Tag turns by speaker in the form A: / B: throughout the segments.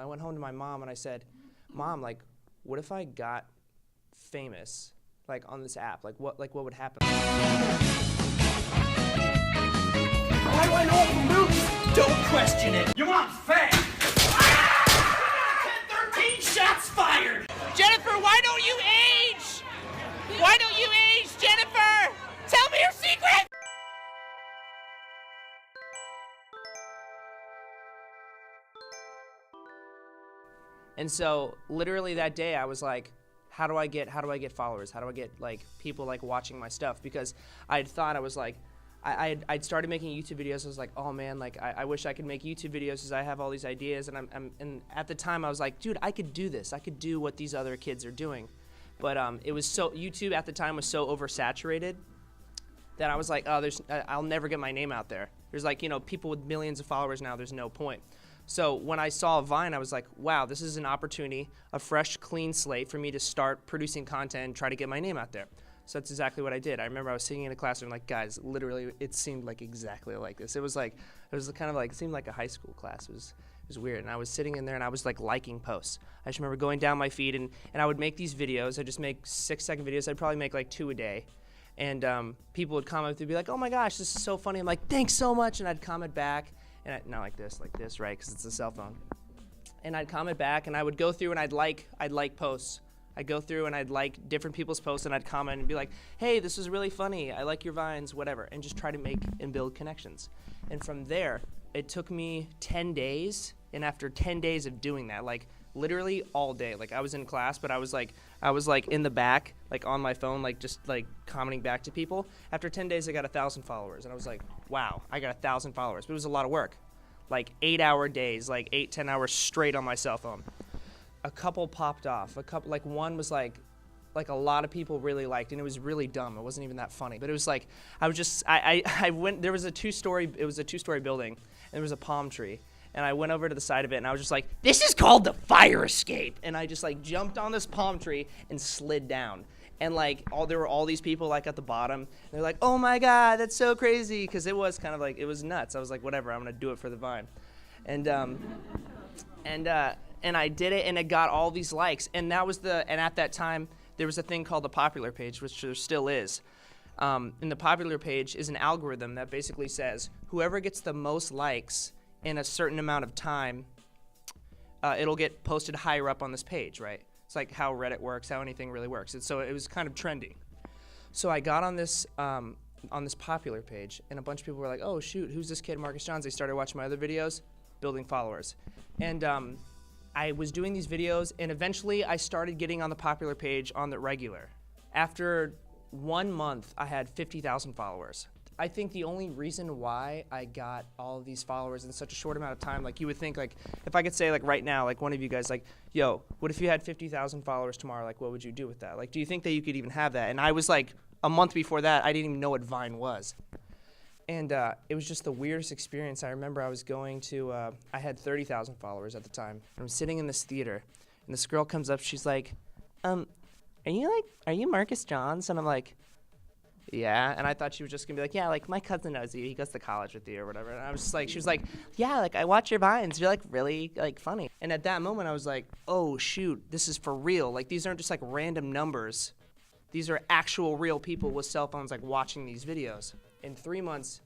A: I went home to my mom and I said, Mom, like, what if I got famous, like, on this app? Like, what would happen?
B: Why do I know all the moves? Don't question it. Your mom's fat. 10-13 shots fired.
C: Jennifer, why don't you age? Why don't you age, Jennifer? Tell me your secret.
A: And so literally that day I was like, how do I get followers? How do I get like people like watching my stuff? Because I'd thought I was like, I'd started making YouTube videos. I was like, oh man, like I wish I could make YouTube videos because I have all these ideas. And at the time I was like, dude, I could do this. I could do what these other kids are doing. But it was YouTube at the time was so oversaturated that I was like, oh, I'll never get my name out there. There's like, people with millions of followers now, there's no point. So when I saw Vine, I was like, wow, this is an opportunity, a fresh, clean slate for me to start producing content and try to get my name out there. So that's exactly what I did. I remember I was sitting in a classroom like, guys, literally, it seemed like exactly like this. It seemed like a high school class. It was weird. And I was sitting in there and I was like liking posts. I just remember going down my feed and I would make these videos. I'd just make 6-second videos. I'd probably make like 2 a day. And people would comment, they'd be like, oh my gosh, this is so funny. I'm like, thanks so much. And I'd comment back. And not like this, right? Because it's a cell phone. And I'd comment back, and I would go through and I'd like posts. I'd go through and I'd like different people's posts, and I'd comment and be like, hey, this is really funny. I like your vines, whatever, and just try to make and build connections. And from there, it took me 10 days, and after 10 days of doing that, like literally all day, like I was in class, but I was like in the back, like on my phone, like just like commenting back to people. After 10 days, I got 1,000 followers, and I was like, wow, I got 1,000 followers. But it was a lot of work, like 8-hour days, like 8-10 hours straight on my cell phone. A couple popped off. Like one was like a lot of people really liked, and it was really dumb. It wasn't even that funny, but it was like I went. There was a 2-story. It was a 2-story building, and there was a palm tree. And I went over to the side of it, and I was just like, this is called the fire escape. And I just like jumped on this palm tree and slid down. And like there were all these people like at the bottom. And they're like, oh my God, that's so crazy. Because it was kind of like, it was nuts. I was like, whatever, I'm gonna do it for the Vine. And I did it, and it got all these likes. And at that time, there was a thing called the popular page, which there still is. And the popular page is an algorithm that basically says, whoever gets the most likes in a certain amount of time, it'll get posted higher up on this page, right? It's like how Reddit works, how anything really works. And so it was kind of trendy. So I got on this popular page, and a bunch of people were like, oh shoot, who's this kid, Marcus Johns? They started watching my other videos, building followers. And I was doing these videos, and eventually I started getting on the popular page on the regular. After 1 month, I had 50,000 followers. I think the only reason why I got all of these followers in such a short amount of time, like you would think, like if I could say like right now, like one of you guys, like, yo, what if you had 50,000 followers tomorrow? Like, what would you do with that? Like, do you think that you could even have that? And I was like, a month before that, I didn't even know what Vine was. And it was just the weirdest experience. I remember I was going to, I had 30,000 followers at the time. I'm sitting in this theater, and this girl comes up, she's like, are you Marcus Johns? And I'm like, yeah. And I thought she was just gonna be like, yeah, like my cousin knows you, he goes to college with you or whatever. And I was just like, she was like, yeah, like I watch your vines, you're like really like funny. And at that moment I was like, oh shoot, this is for real. Like these aren't just like random numbers. These are actual real people with cell phones like watching these videos. In 3 months,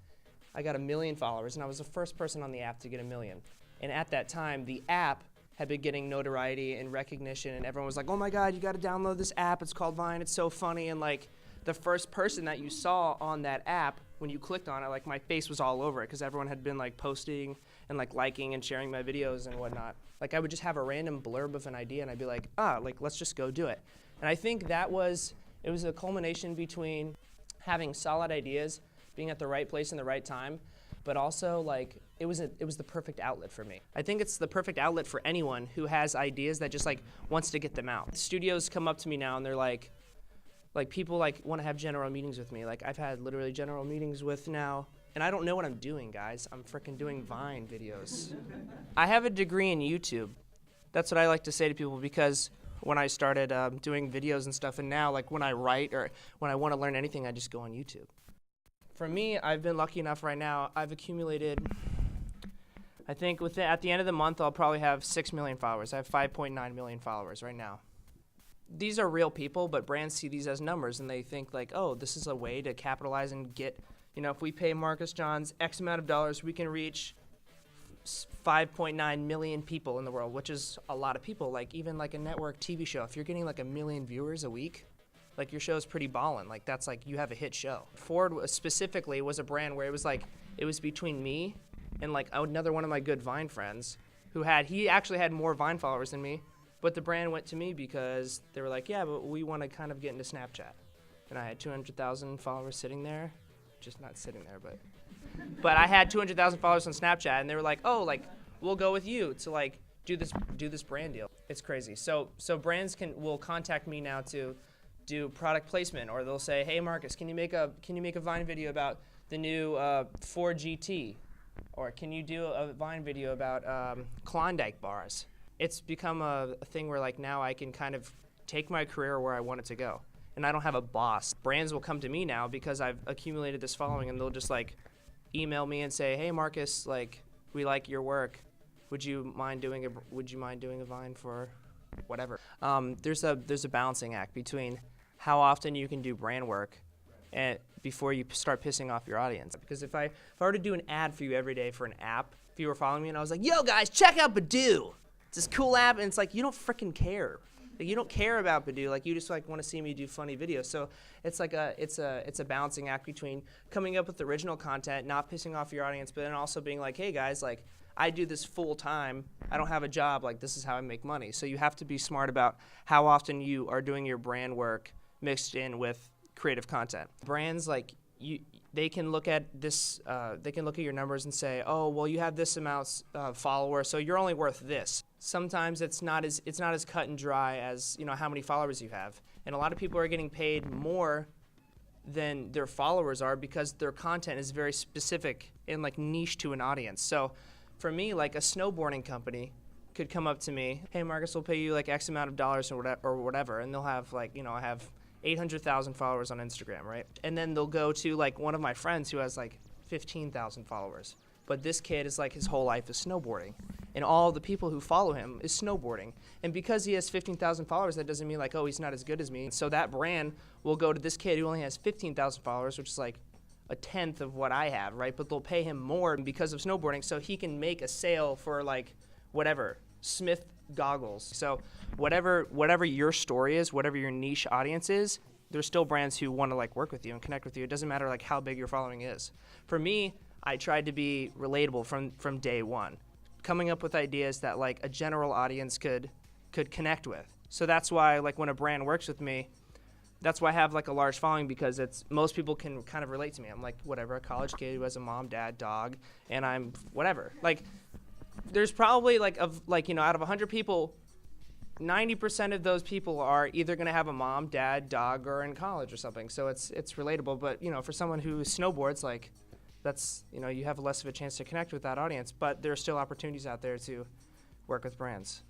A: I got 1 million followers, and I was the first person on the app to get 1 million. And at that time, the app had been getting notoriety and recognition, and everyone was like, oh my God, you gotta download this app, it's called Vine, it's so funny. And like, the first person that you saw on that app, when you clicked on it, like my face was all over it because everyone had been like posting and like liking and sharing my videos and whatnot. Like I would just have a random blurb of an idea and I'd be like, like let's just go do it. And I think it was a culmination between having solid ideas, being at the right place in the right time, but also like it was the perfect outlet for me. I think it's the perfect outlet for anyone who has ideas that just like wants to get them out. Studios come up to me now and they're like people like want to have general meetings with me. Like I've had literally general meetings with now, and I don't know what I'm doing, guys. I'm freaking doing Vine videos. I have a degree in YouTube. That's what I like to say to people because when I started doing videos and stuff, and now like when I write or when I want to learn anything, I just go on YouTube. For me, I've been lucky enough right now, I've accumulated I think at the end of the month, I'll probably have 6 million followers. I have 5.9 million followers right now. These are real people, but brands see these as numbers, and they think like, oh, this is a way to capitalize and get, if we pay Marcus Johns X amount of dollars, we can reach 5.9 million people in the world, which is a lot of people. Like even like a network TV show, if you're getting like 1 million viewers a week, like your show's pretty ballin'. Like that's like you have a hit show. Ford specifically was a brand where it was between me and like another one of my good Vine friends he actually had more Vine followers than me, but the brand went to me because they were like, yeah, but we want to kind of get into Snapchat. And I had 200,000 followers sitting there, just not sitting there, but I had 200,000 followers on Snapchat, and they were like, oh, like we'll go with you to like do this brand deal. It's crazy. So brands will contact me now to do product placement, or they'll say, hey Marcus, can you make a Vine video about the new Ford GT? Or can you do a Vine video about Klondike bars? It's become a thing where like now I can kind of take my career where I want it to go. And I don't have a boss. Brands will come to me now because I've accumulated this following, and they'll just like email me and say, hey Marcus, like we like your work. Would you mind doing a Vine for whatever? There's a balancing act between how often you can do brand work and before you start pissing off your audience. Because if I were to do an ad for you every day for an app, if you were following me and I was like, yo guys, check out Badoo. It's this cool app, and it's like, you don't freaking care. Like, you don't care about Badoo. Like, you just like want to see me do funny videos. So it's like it's a balancing act between coming up with original content, not pissing off your audience, but then also being like, hey guys, like I do this full time. I don't have a job. Like this is how I make money. So you have to be smart about how often you are doing your brand work mixed in with creative content. Brands like they can look at this. They can look at your numbers and say, oh, well, you have this amount of followers, so you're only worth this. Sometimes it's not as cut and dry as how many followers you have. And a lot of people are getting paid more than their followers are because their content is very specific and like niche to an audience. So for me, like a snowboarding company could come up to me, hey Marcus, we'll pay you like X amount of dollars or whatever, and they'll have like I have 800,000 followers on Instagram, right? And then they'll go to like one of my friends who has like 15,000 followers. But this kid is like his whole life is snowboarding. And all the people who follow him is snowboarding. And because he has 15,000 followers, that doesn't mean like, oh, he's not as good as me. So that brand will go to this kid who only has 15,000 followers, which is like a tenth of what I have, right? But they'll pay him more because of snowboarding so he can make a sale for like whatever, Smith goggles. So whatever your story is, whatever your niche audience is, there's still brands who want to like work with you and connect with you. It doesn't matter like how big your following is. For me, I tried to be relatable from day one, coming up with ideas that like a general audience could connect with. So that's why like when a brand works with me, that's why I have like a large following, because most people can kind of relate to me. I'm like whatever, a college kid who has a mom, dad, dog, and I'm whatever. Like there's probably like out of 100 people, 90% of those people are either going to have a mom, dad, dog, or in college or something. So it's relatable. But for someone who snowboards, like that's you have less of a chance to connect with that audience. But there are still opportunities out there to work with brands.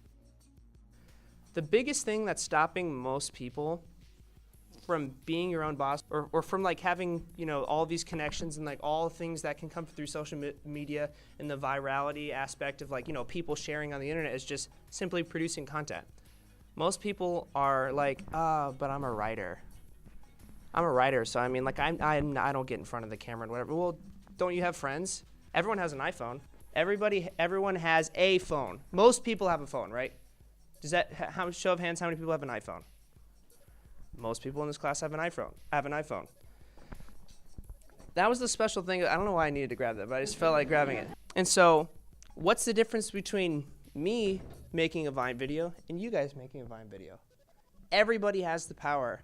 A: The biggest thing that's stopping most people from being your own boss or from like having all these connections and like all things that can come through social media and the virality aspect of like people sharing on the internet is just simply producing content. Most people are like, but I'm a writer, so I mean like I don't get in front of the camera and whatever. Well, don't you have friends? Everyone has an iPhone. Everyone has a phone. Most people have a phone, right? Show of hands, how many people have an iPhone? Most people in this class have an iPhone. That was the special thing. I don't know why I needed to grab that, but I just felt like grabbing it. And so what's the difference between me making a Vine video and you guys making a Vine video? Everybody has the power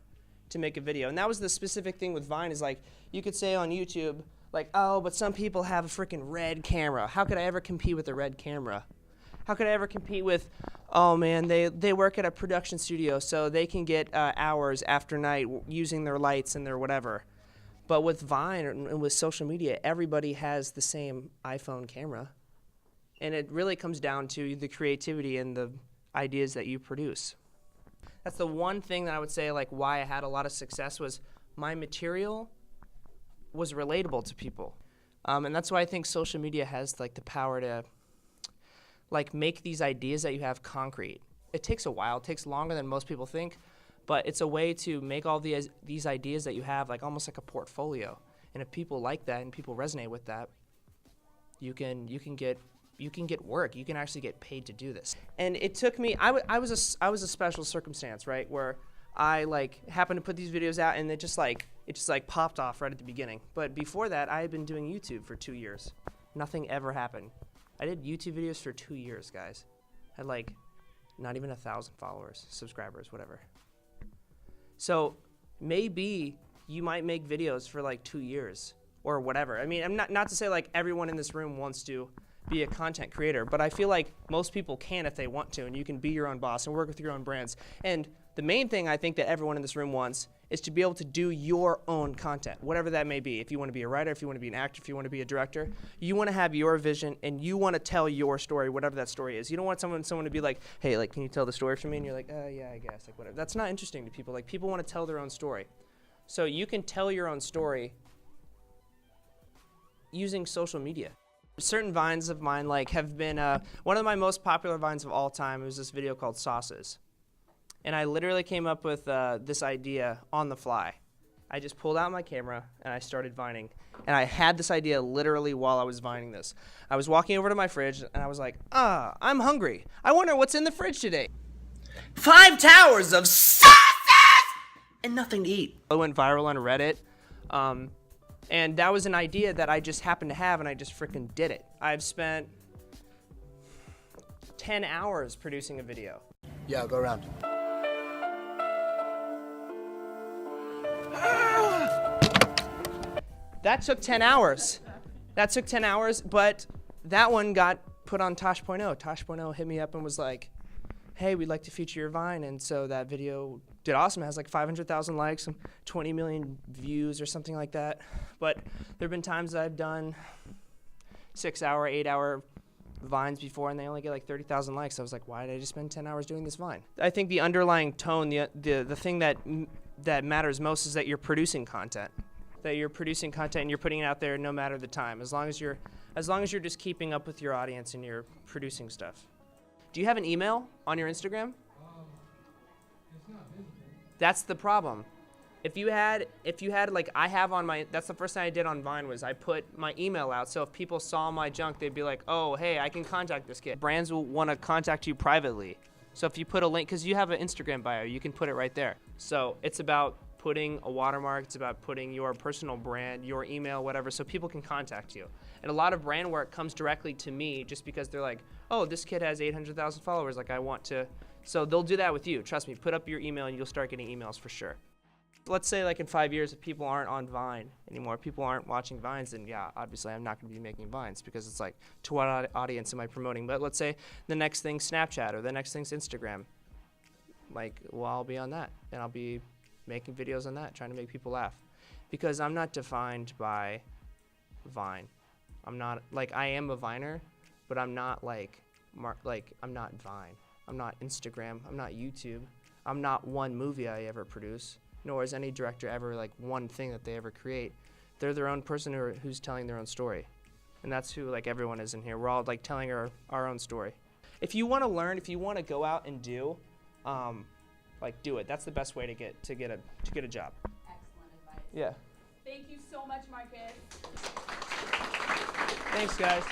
A: to make a video. And that was the specific thing with Vine is like, you could say on YouTube, like, oh, but some people have a freaking red camera. How could I ever compete with a red camera? How could I ever compete with, oh man, they work at a production studio so they can get hours after night using their lights and their whatever. But with Vine and with social media, everybody has the same iPhone camera. And it really comes down to the creativity and the ideas that you produce. That's the one thing that I would say like why I had a lot of success was my material was relatable to people. And that's why I think social media has like the power to like make these ideas that you have concrete. It takes a while. It takes longer than most people think, but it's a way to make all these ideas that you have like almost like a portfolio. And if people like that and people resonate with that, you can get work. You can actually get paid to do this. And it took me. I was a special circumstance, right, where I like happened to put these videos out, and it just like popped off right at the beginning. But before that, I had been doing YouTube for 2 years. Nothing ever happened. I did YouTube videos for 2 years, guys. I had like not even 1,000 followers, subscribers, whatever. So maybe you might make videos for like 2 years or whatever. I mean, I'm not to say like everyone in this room wants to be a content creator, but I feel like most people can if they want to, and you can be your own boss and work with your own brands. And the main thing I think that everyone in this room wants is to be able to do your own content, whatever that may be. If you want to be a writer, if you want to be an actor, if you want to be a director, you want to have your vision and you want to tell your story, whatever that story is. You don't want someone to be like, hey, like, can you tell the story for me? And you're like, yeah, I guess, like whatever. That's not interesting to people. Like, people want to tell their own story. So you can tell your own story using social media. Certain vines of mine like have been one of my most popular vines of all time. It was this video called Sauces, and I literally came up with this idea on the fly. I just pulled out my camera and I started vining, and I had this idea literally while I was vining this. I was walking over to my fridge and I was like, I'm hungry. I wonder what's in the fridge today. 5 towers of sauces and nothing to eat. It went viral on Reddit. And that was an idea that I just happened to have, and I just freaking did it. I've spent 10 hours producing a video.
D: Yeah, go around.
A: That took 10 hours. That took 10 hours, but that one got put on Tosh.0. Tosh.0 hit me up and was like, hey, we'd like to feature your Vine. And so that video did awesome. It has like 500,000 likes, some 20 million views or something like that. But there have been times that I've done 6-hour, 8-hour Vines before, and they only get like 30,000 likes. I was like, why did I just spend 10 hours doing this Vine? I think the underlying tone, the thing that matters most is that you're producing content. That you're producing content and you're putting it out there no matter the time. As long as you're just keeping up with your audience and you're producing stuff. Do you have an email on your Instagram?
E: It's not visible.
A: That's the problem. If you had like I have on my, that's the first thing I did on Vine was I put my email out. So if people saw my junk, they'd be like, oh, hey, I can contact this kid. Brands will want to contact you privately. So if you put a link, because you have an Instagram bio, you can put it right there. So it's about putting a watermark. It's about putting your personal brand, your email, whatever, so people can contact you. And a lot of brand work comes directly to me just because they're like, oh, this kid has 800,000 followers. Like I want to. So they'll do that with you. Trust me, put up your email and you'll start getting emails for sure. Let's say like in 5 years, if people aren't on Vine anymore, people aren't watching Vines, then yeah, obviously I'm not going to be making Vines because it's like, to what audience am I promoting? But let's say the next thing's Snapchat or the next thing's Instagram. Like, well, I'll be on that and I'll be making videos on that, trying to make people laugh. Because I'm not defined by Vine. I'm not, like, I am a Viner, but I'm not like I'm not Vine. I'm not Instagram. I'm not YouTube. I'm not one movie I ever produce, nor is any director ever like one thing that they ever create. They're their own person who's telling their own story. And that's who like everyone is in here. We're all like telling our own story. If you want to learn, if you want to go out and do, like do it. That's the best way to get a job.
F: Excellent advice.
A: Yeah.
F: Thank you so much, Marcus.
A: Thanks, guys.